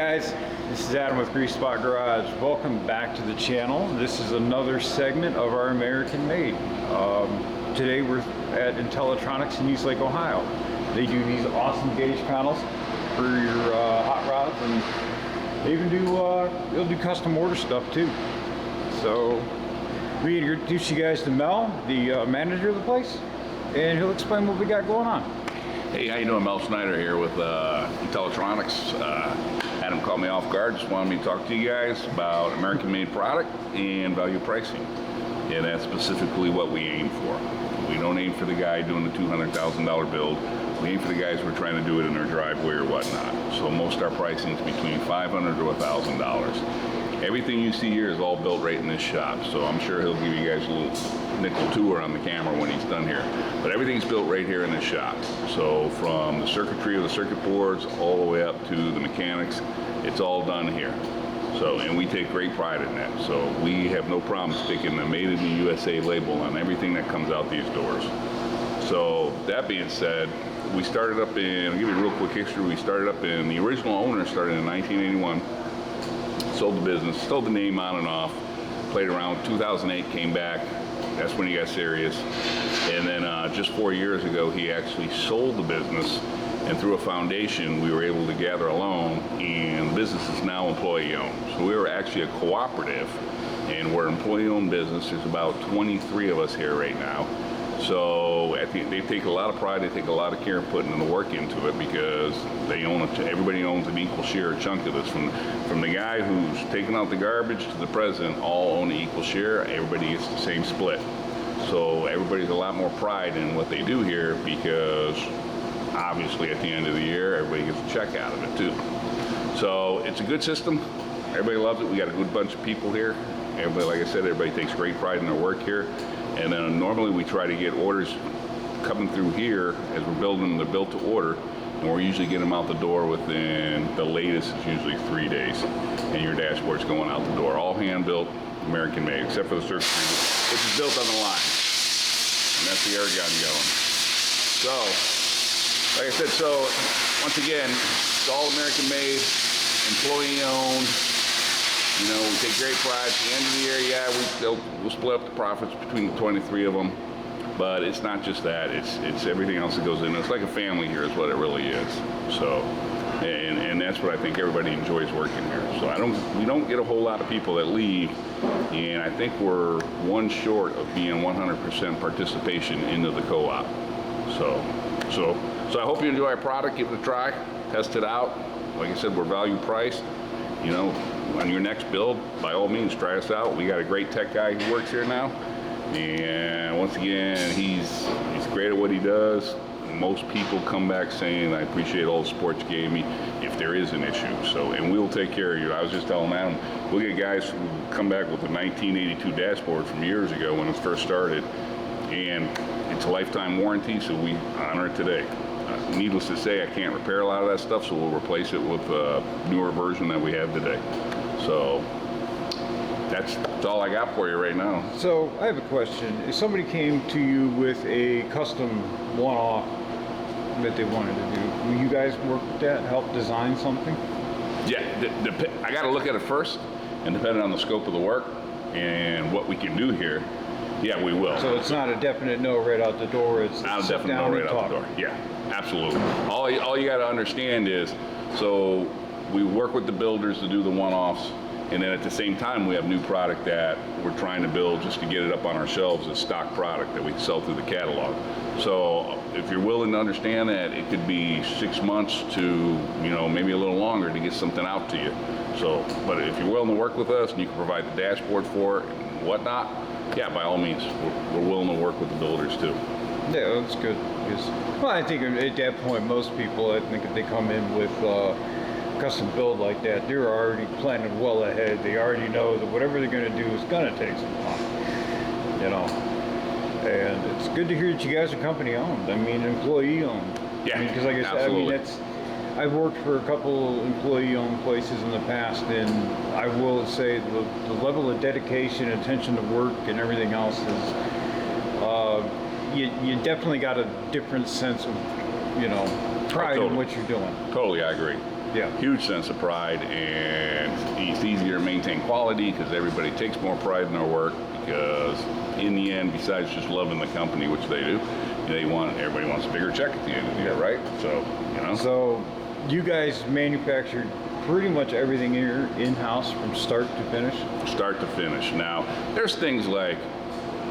guys, this is Adam with Creek Fab Garage. Welcome back to the channel. This is another segment of our American Made. Today we're at Intellitronix in East Lake, Ohio. They do these awesome gauge panels for your hot rods, and they even do they'll do custom order stuff too. So we introduce you guys to Mel, the manager of the place, and he'll explain what we got going on. Hey, how you doing? Mel Snyder here with Intellitronix. Adam called me off guard, just wanted me to talk to you guys about American-made product and value pricing. And that's specifically what we aim for. We don't aim for the guy doing the $200,000 build. We aim for the guys who are trying to do it in their driveway or whatnot. So most of our pricing is between $500 to $1,000. Everything you see here is all built right in this shop. So I'm sure he'll give you guys a little nickel tour on the camera when he's done here. But everything's built right here in this shop. So from the circuitry of the circuit boards all the way up to the mechanics, it's all done here. So, and we take great pride in that. So we have no problem sticking the Made in the USA label on everything that comes out these doors. So that being said, we started up in, I'll give you a real quick history. We started up in, the original owner started in 1981. Sold the business, sold the name on and off, played around. 2008 came back. That's when he got serious. And then just 4 years ago, he actually sold the business, and through a foundation, we were able to gather a loan, and the business is now employee-owned. So we were actually a cooperative, and we're an employee-owned business. There's about 23 of us here right now. So they take a lot of pride, they take a lot of care in putting the work into it, because they own it. Everybody owns an equal share, a chunk of this. From the guy who's taking out the garbage to the president, all own an equal share. Everybody gets the same split. So everybody's a lot more pride in what they do here, because obviously at the end of the year, everybody gets a check out of it too. So it's a good system. Everybody loves it. We got a good bunch of people here. Everybody, like I said, everybody takes great pride in their work here. And then normally we try to get orders coming through here as we're building them. They're built to order, and we're usually getting them out the door within, the latest is usually 3 days, and your dashboard's going out the door. All hand built, American made, except for the circuitry, which is built on the line. And that's the air gun going. So, like I said, so once again, it's all American made, employee owned. You know, we take great pride. At the end of the year, yeah, we'll split up the profits between the 23 of them. But it's not just that. It's everything else that goes in. It's like a family here is what it really is. So, and that's what I think everybody enjoys working here. So we don't get a whole lot of people that leave. And I think we're one short of being 100% participation into the co-op. So I hope you enjoy our product. Give it a try. Test it out. Like I said, we're value priced. You know, on your next build, by all means, try us out. We got a great tech guy who works here now, and once again, he's great at what he does. Most people come back saying, "I appreciate all the support you gave me," if there is an issue. So, and we'll take care of you. I was just telling Adam, we'll get guys who come back with a 1982 dashboard from years ago when it first started, and it's a lifetime warranty, so we honor it today. Needless to say, I can't repair a lot of that stuff, so we'll replace it with a newer version that we have today. So that's all I got for you right now. So I have a question. If somebody came to you with a custom one-off that they wanted to do, will you guys work with that and help design something? Yeah, I got to look at it first, and depending on the scope of the work and what we can do here, yeah, we will. So it's not a definite no right out the door. It's not a definite no right out the door. Yeah, absolutely. All you got to understand is, so we work with the builders to do the one-offs, and then at the same time we have new product that we're trying to build just to get it up on our shelves as stock product that we can sell through the catalog. So if you're willing to understand that, it could be 6 months to, you know, maybe a little longer to get something out to you. So, but if you're willing to work with us and you can provide the dashboard for it and whatnot, yeah, by all means, we're willing to work with the builders too. Yeah, that's good. Because, well, I think at that point, most people, I think if they come in with custom build like that, they're already planning well ahead. They already know that whatever they're going to do is going to take some time, you know. And it's good to hear that you guys are company owned. I mean, employee owned. Yeah, because like I said, absolutely. I mean, I've worked for a couple employee-owned places in the past, and I will say the level of dedication, attention to work, and everything else is, you definitely got a different sense of, you know, pride in what you're doing. Totally, I agree. Yeah. Huge sense of pride, and it's easier to maintain quality because everybody takes more pride in their work, because in the end, besides just loving the company, which they do, everybody wants a bigger check at the end of the year, right? So, you know. So you guys manufactured pretty much everything here in-house from start to finish? Start to finish. Now, there's things like,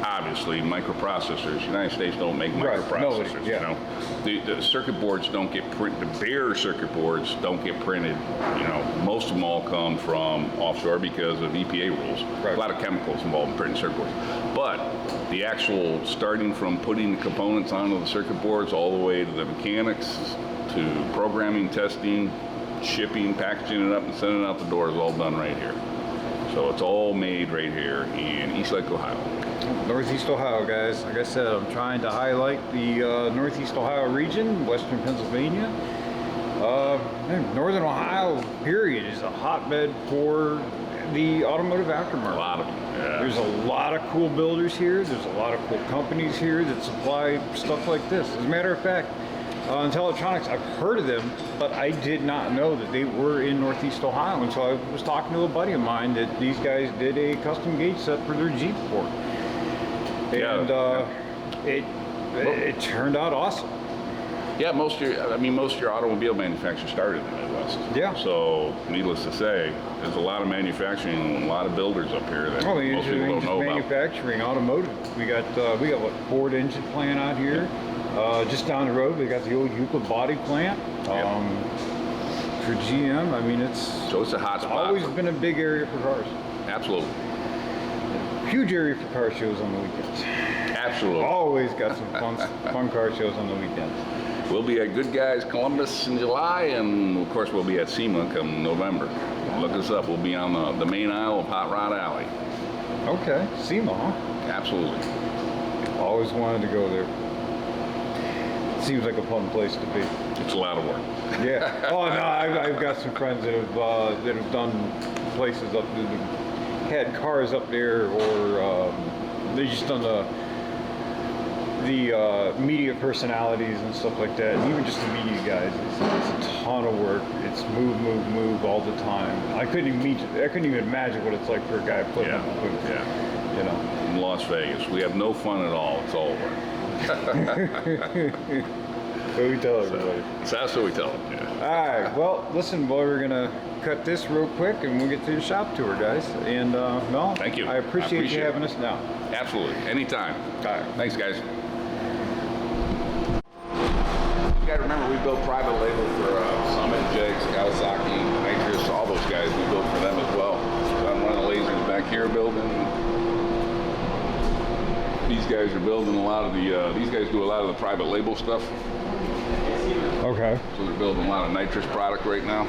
obviously, microprocessors. United States don't make microprocessors. Right. No, yeah. You know, the circuit boards don't get printed. The bare circuit boards don't get printed. You know, most of them all come from offshore because of EPA rules. Right. A lot of chemicals involved in printing circuit boards. But the actual starting from putting the components onto the circuit boards all the way to the mechanics, to programming, testing, shipping, packaging it up, and sending it out the door is all done right here. So it's all made right here in Eastlake, Ohio. Northeast Ohio, guys. Like I said, I'm trying to highlight the Northeast Ohio region, Western Pennsylvania. Northern Ohio, period, is a hotbed for the automotive aftermarket. A lot of them. Yeah. There's a lot of cool builders here. There's a lot of cool companies here that supply stuff like this. As a matter of fact, Intellitronix, I've heard of them, but I did not know that they were in Northeast Ohio. And so I was talking to a buddy of mine that these guys did a custom gauge set for their Jeep for. And it turned out awesome. Yeah, most of your automobile manufacturers started in the Midwest. Yeah. So, needless to say, there's a lot of manufacturing and a lot of builders up here that most people don't know about. Manufacturing, automotive. We got what, Ford engine plant out here. Just down the road, we got the old Euclid body plant. For GM, I mean, it's a hot spot. Always been a big area for cars. Absolutely. Huge area for car shows on the weekends. Absolutely. Always got some fun car shows on the weekends. We'll be at Good Guys Columbus in July, and of course we'll be at SEMA come November. Look us up. We'll be on the main aisle of Hot Rod Alley. Okay, SEMA, huh? Absolutely. Always wanted to go there. Seems like a fun place to be. It's a lot of work. Yeah. Oh no, I've got some friends that have done places up there, had cars up there, or they just done the media personalities and stuff like that. And even just the media guys, it's a ton of work. It's move all the time. I couldn't even imagine what it's like for a guy putting up a booth. Yeah. You know. In Las Vegas, we have no fun at all. It's all work. So we tell everybody. So that's what we tell them. Yeah. All right. Well, listen, boy, we're gonna cut this real quick, and we'll get to the shop tour, guys. And Mel, thank you. I appreciate you having us now. Absolutely. Anytime. All right. Thanks, guys. You guys remember we built private label for Summit, Jakes, Kawasaki, Nitrous, all those guys. We built for them as well. So I'm one of the lasers back here building. These guys are building a lot of the, these guys do a lot of the private label stuff. Okay. So they're building a lot of nitrous product right now.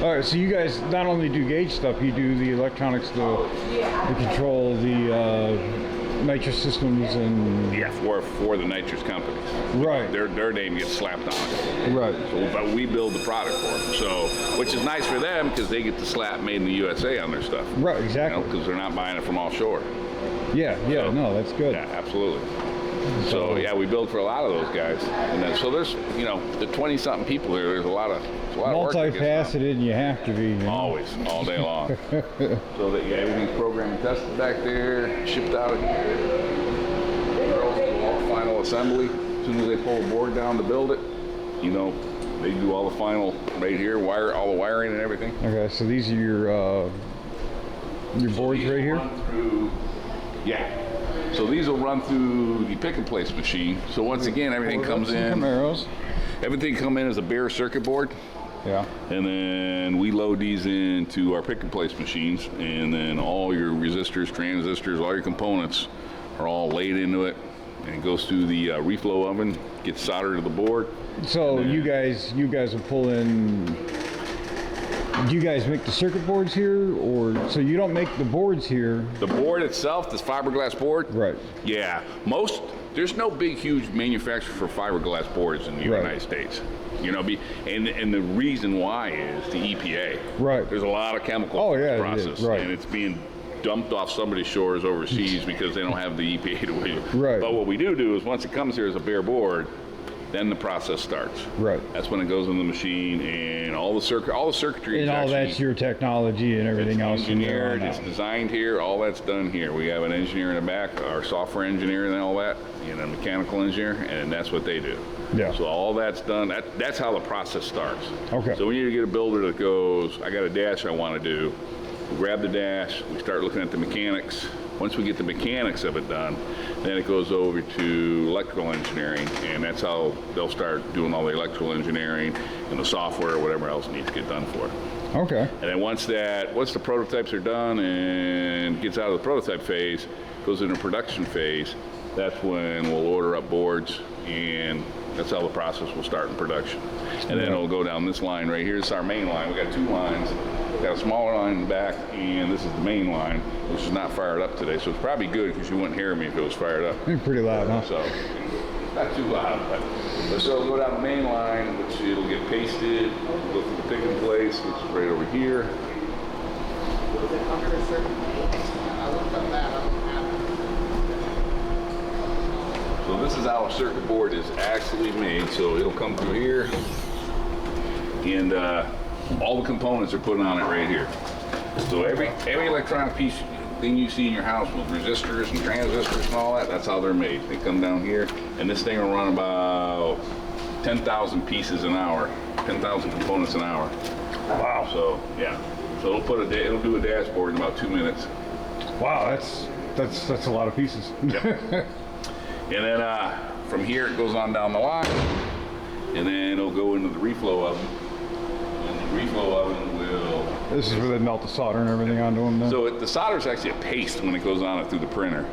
All right, so you guys not only do gauge stuff, you do the electronics, the control, the nitrous systems, and yeah, for the nitrous companies. Right. Their name gets slapped on it. Right. So, but we build the product for them. So, which is nice for them because they get the slap made in the USA on their stuff. Right. Exactly. Because they're not buying it from offshore. Yeah. Yeah. So, no, that's good. Yeah, absolutely. So yeah, we build for a lot of those guys, and then so there's the 20-something people here. There's a lot of work. Multifaceted, and you have to be. You know? Always, all day long. So that everything's programmed and tested back there, shipped out. Girls do all the final assembly. As soon as they pull the board down to build it, they do all the final right here, all the wiring and everything. Okay, so these are your boards right here. Yeah. So these will run through the pick and place machine. So once again, everything comes in. Camaros. Everything come in as a bare circuit board. Yeah. And then we load these into our pick and place machines, and then all your resistors, transistors, all your components are all laid into it, and it goes through the reflow oven, gets soldered to the board. So you guys will pull in. Do you guys make the circuit boards here, or so you don't make the boards here? The board itself, this fiberglass board. Right. Yeah. There's no big, huge manufacturer for fiberglass boards in the United States. And the reason why is the EPA. Right. There's a lot of chemical process, right. and it's being dumped off somebody's shores overseas because they don't have the EPA to wait. Right. But what we do is once it comes here as a bare board, then the process starts. Right. That's when it goes in the machine, and all the circuitry. And all that's your technology and everything else. Engineered, it's designed here. All that's done here. We have an engineer in the back, our software engineer, and all that, and a mechanical engineer, and that's what they do. Yeah. So all that's done. That's how the process starts. Okay. So we need to get a builder that goes, I got a dash I want to do. We grab the dash. We start looking at the mechanics. Once we get the mechanics of it done, then it goes over to electrical engineering, and that's how they'll start doing all the electrical engineering and the software or whatever else needs to get done for it. Okay. And then once the prototypes are done and gets out of the prototype phase, goes into production phase, that's when we'll order up boards, and that's how the process will start in production. And then it'll go down this line right here. This is our main line. We got two lines. We got a smaller line in the back, and this is the main line, which is not fired up today. So it's probably good because you wouldn't hear me if it was fired up. It's pretty loud, huh? So not too loud, but so it'll go down the main line, which it'll get pasted, go through the picking place, which is right over here. Was it under a certain date? I looked up that. I don't have it. So this is how a circuit board is actually made. So it'll come through here, and all the components are put on it right here. So every electronic piece thing you see in your house with resistors and transistors and all that, that's how they're made. They come down here, and this thing will run about 10,000 pieces an hour, 10,000 components an hour. Wow. So yeah, so it'll do a dashboard in about 2 minutes. Wow, that's a lot of pieces. Yep. And then from here it goes on down the line, and then it'll go into the reflow oven. And the reflow oven will. This is where they melt the solder and everything onto them then? So the solder is actually a paste when it goes on it through the printer,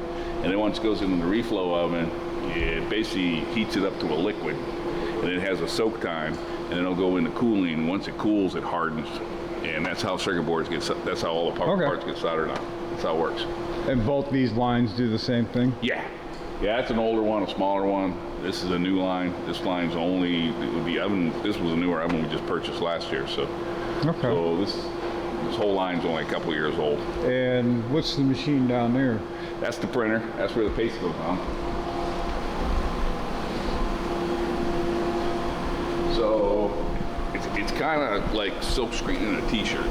and then once it goes into the reflow oven, it basically heats it up to a liquid, and it has a soak time, and then it'll go into cooling. Once it cools, it hardens, and that's how circuit boards get. That's how all the parts get soldered on. That's how it works. And both these lines do the same thing? Yeah. Yeah, that's an older one, a smaller one. This is a new line. This line's only, the oven, this was a newer oven we just purchased last year. So, Okay. so this whole line's only a couple years old. And what's the machine down there? That's the printer. That's where the paste goes on. So it's kind of like silk screen in a t-shirt.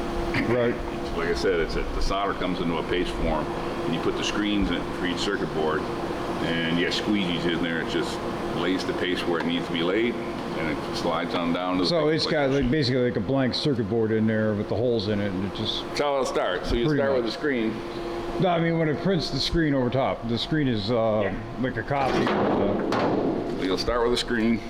Right. Like I said, the solder comes into a paste form, and you put the screens in it for each circuit board, and you have squeegees in there. It just lays the paste where it needs to be laid, and it slides on down to the. So it's got like basically like a blank circuit board in there with the holes in it, and it just. That's how it'll start. So you Pretty start much. with the screen. No, I mean when it prints the screen over top. The screen is like a copy. You'll start with a screen,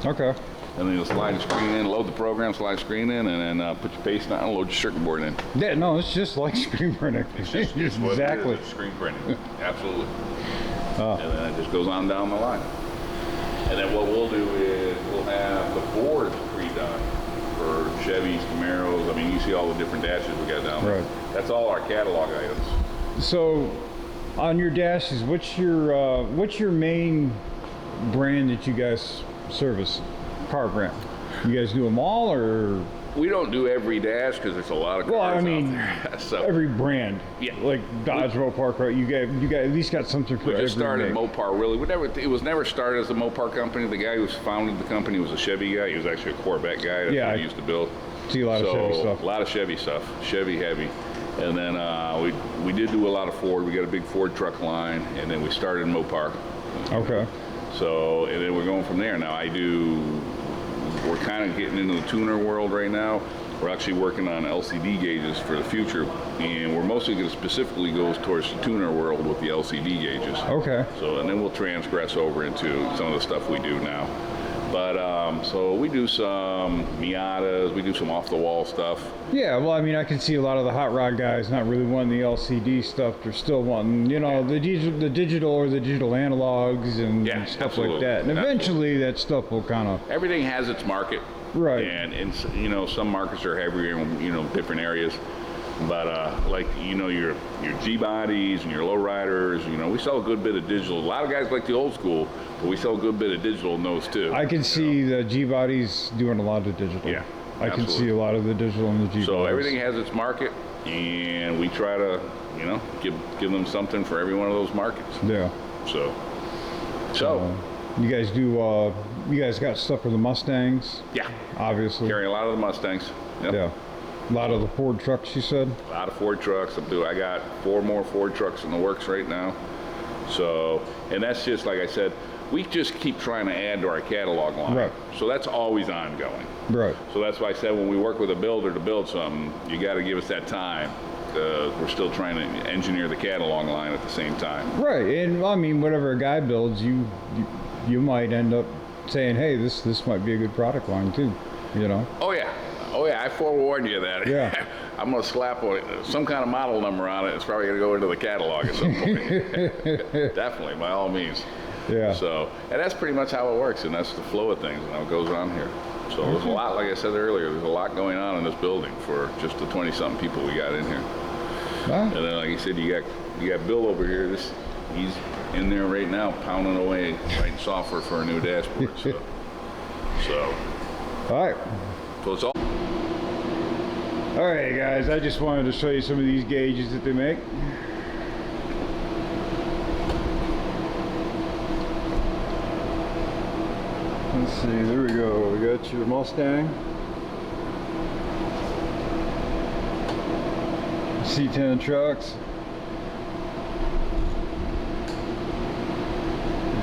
Okay. and then you'll slide the screen in, load the program, slide the screen in, and then put your paste on, and load your circuit board in. Yeah, no, it's just like screen printing. It's what it Exactly. is, it's screen printing. Absolutely. And then it just goes on down the line. And then what we'll do is we'll have the boards pre-done for Chevys, Camaros. I mean, you see all the different dashes we got down there. Right. That's all our catalog items. So, on your dashes, what's your main brand that you guys service? Car brand. You guys do them all, or? We don't do every dash because there's a lot of cars Well, I mean, out there. So every brand. Yeah. Like Dodge, Mopar, right? You got at least got something for we every just started make. Mopar. Really, it was never started as a Mopar company. The guy who founded the company was a Chevy guy. He was actually a Corvette guy. That's what he used to build. See a lot of Chevy stuff. A lot of Chevy stuff, Chevy heavy. And then we did do a lot of Ford. We got a big Ford truck line, and then we started Mopar. Okay. So, and then we're going from there. Now we're kind of getting into the tuner world right now. We're actually working on LCD gauges for the future, and we're mostly going to specifically go towards the tuner world with the LCD gauges. Okay. So, and then we'll transgress over into some of the stuff we do now. But so we do some Miatas, we do some off-the-wall stuff. Yeah, well, I mean, I can see a lot of the hot rod guys not really wanting the LCD stuff. They're still wanting, the digital or the digital analogs and stuff absolutely. like that. And eventually, that stuff will kind of. Everything has its market. Right. And some markets are heavier in different areas. But like your G bodies and your low riders, we sell a good bit of digital. A lot of guys like the old school, but we sell a good bit of digital in those too. I can see the G bodies doing a lot of digital. Yeah, I can see a lot of the digital in the G bodies. So everything has its market, and we try to give them something for every one of those markets. Yeah. So You guys do, you guys got stuff for the Mustangs, Yeah, obviously. carry a lot of the Mustangs. Yep. Yeah. A lot of the Ford trucks, you said? A lot of Ford trucks. I got 4 more Ford trucks in the works right now. So, and that's just like I said, we just keep trying to add to our catalog line. Right. So that's always ongoing. Right. So that's why I said when we work with a builder to build something, you got to give us that time. We're still trying to engineer the catalog line at the same time. Right, and I mean, whatever a guy builds, you might end up saying, hey, this might be a good product line too, you know? Oh yeah, I forewarned you that. Yeah. I'm gonna slap some kind of model number on it. It's probably gonna go into the catalog at some point. Definitely, by all means. Yeah. So, and that's pretty much how it works, and that's the flow of things and how it goes on here. So there's a lot, like I said earlier, there's a lot going on in this building for just the 20-something people we got in here. Huh? And then, like you said, you got Bill over here. He's in there right now, pounding away, writing software for a new dashboard. So All right. it's all. All right, guys, I just wanted to show you some of these gauges that they make. Let's see, there we go. We got your Mustang. C10 trucks.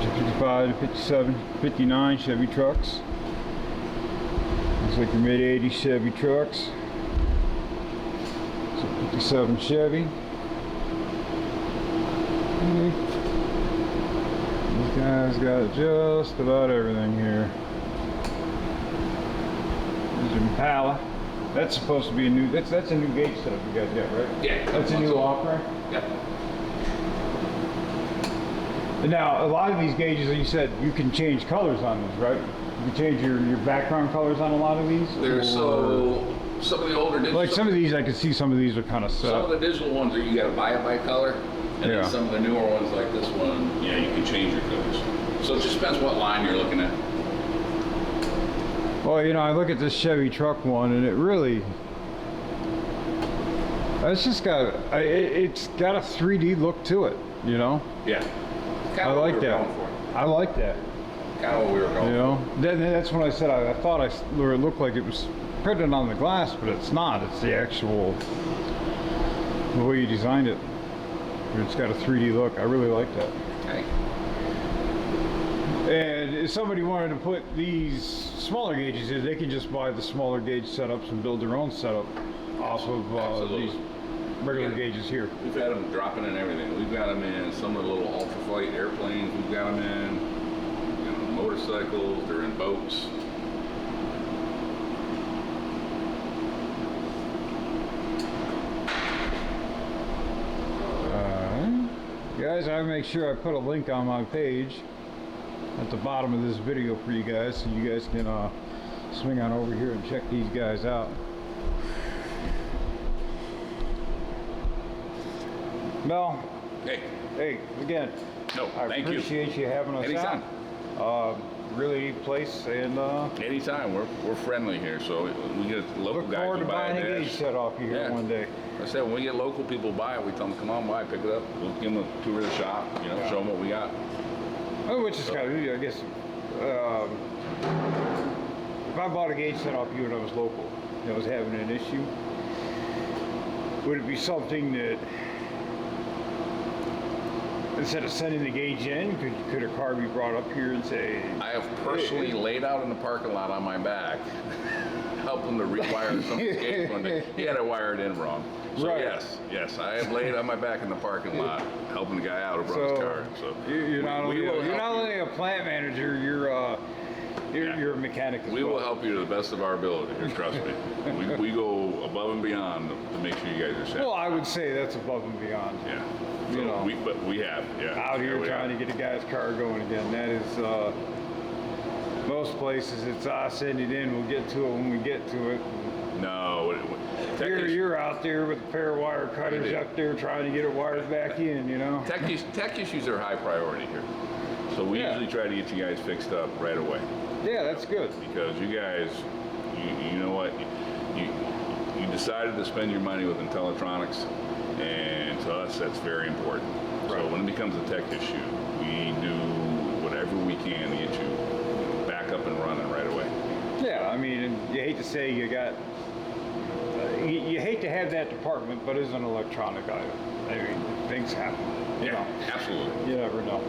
55 to 57, 59 Chevy trucks. Looks like your mid-80s Chevy trucks. So 57 Chevy. These guys got just about everything here. There's an Impala. That's supposed to be a new, that's a new gauge setup you guys got, right? Yeah. That's a new offering? Yeah. And now, a lot of these gauges, like you said, you can change colors on these, right? You can change your background colors on a lot of these? Some of the older digital. Like some of these, I can see some of these are kind of set Some up. of the digital ones are you got to buy it by color, and Yeah. then some of the newer ones like this one, yeah, you can change your colors. So it just depends what line you're looking at. Well, you know, I look at this Chevy truck one, and it really, it's just got, it's got a 3D look to it, you know? Yeah. Kind I of what like we were that. going for. I like that. Kind of what we were going You know, that's when I said I thought it looked like it was printed on the glass, but it's not. It's the actual, the way you designed it. It's got a 3D look. I really like that. for. Okay. And if somebody wanted to put these smaller gauges in, they can just buy the smaller gauge setups and build their own setup off of Absolutely. these regular Yeah. gauges here. We've had them dropping in everything. We've got them in some of the little ultraflight airplanes. We've got them in, you know, motorcycles. They're in boats. Guys, I make sure I put a link on my page at the bottom of this video for you guys, so you guys can swing on over here and check these guys out. Mel, Hey, again, no, I thank you. appreciate you having us Anytime. out. Really neat place, and Anytime. We're friendly here, so we get local look guys forward who to buy buying a a gauge dash. set off you here Yeah. one day. I said when we get local people buy it, we tell them come on by, pick it up. We'll give them a tour of the shop, you know, show them what we got. Oh, which is kind of, I guess, if I bought a gauge set off you and I was local and I was having an issue, would it be something that, instead of sending the gauge in, could a car be brought up here and say, I have personally laid out in the parking lot on my back, helping to rewire some of the gauge one day. He had it wired in wrong. So Right. yes, I have laid on my back in the parking lot, helping the guy out who brought his car. So you're not we will only you're help not you. only a plant manager, you're a mechanic as We well. will help you to the best of our ability. Here, trust me. We go above and beyond to make sure you guys are safe. Well, I would say that's above and beyond. Yeah. You So know. but we have, yeah. Out here we trying have. to get a guy's car going again. That is, most places it's, send it in, we'll get to it when we get to it. No, You're out there with a pair of wire cutters Right. up there trying to get it wired back in, you know? tech issues are high priority here. So we Yeah. usually try to get you guys fixed up right away. Yeah, that's good. Because you guys, you know what, you decided to spend your money with Intellitronix, and to us that's very important. So when it becomes a tech issue, we do whatever we can to get you hate to say you got, you hate to have that department, but it's an electronic item. I mean, things happen. You know, absolutely. you never know.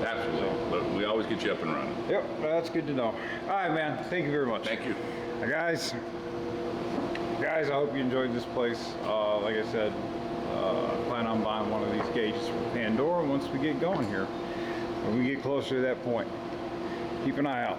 Absolutely. But we always get you up and running. Yep, that's good to know. All right, man. Thank you very much. Thank you. Guys, I hope you enjoyed this place. Like I said, I plan on buying one of these gauges from Pandora once we get going here. When we get closer to that point, keep an eye out.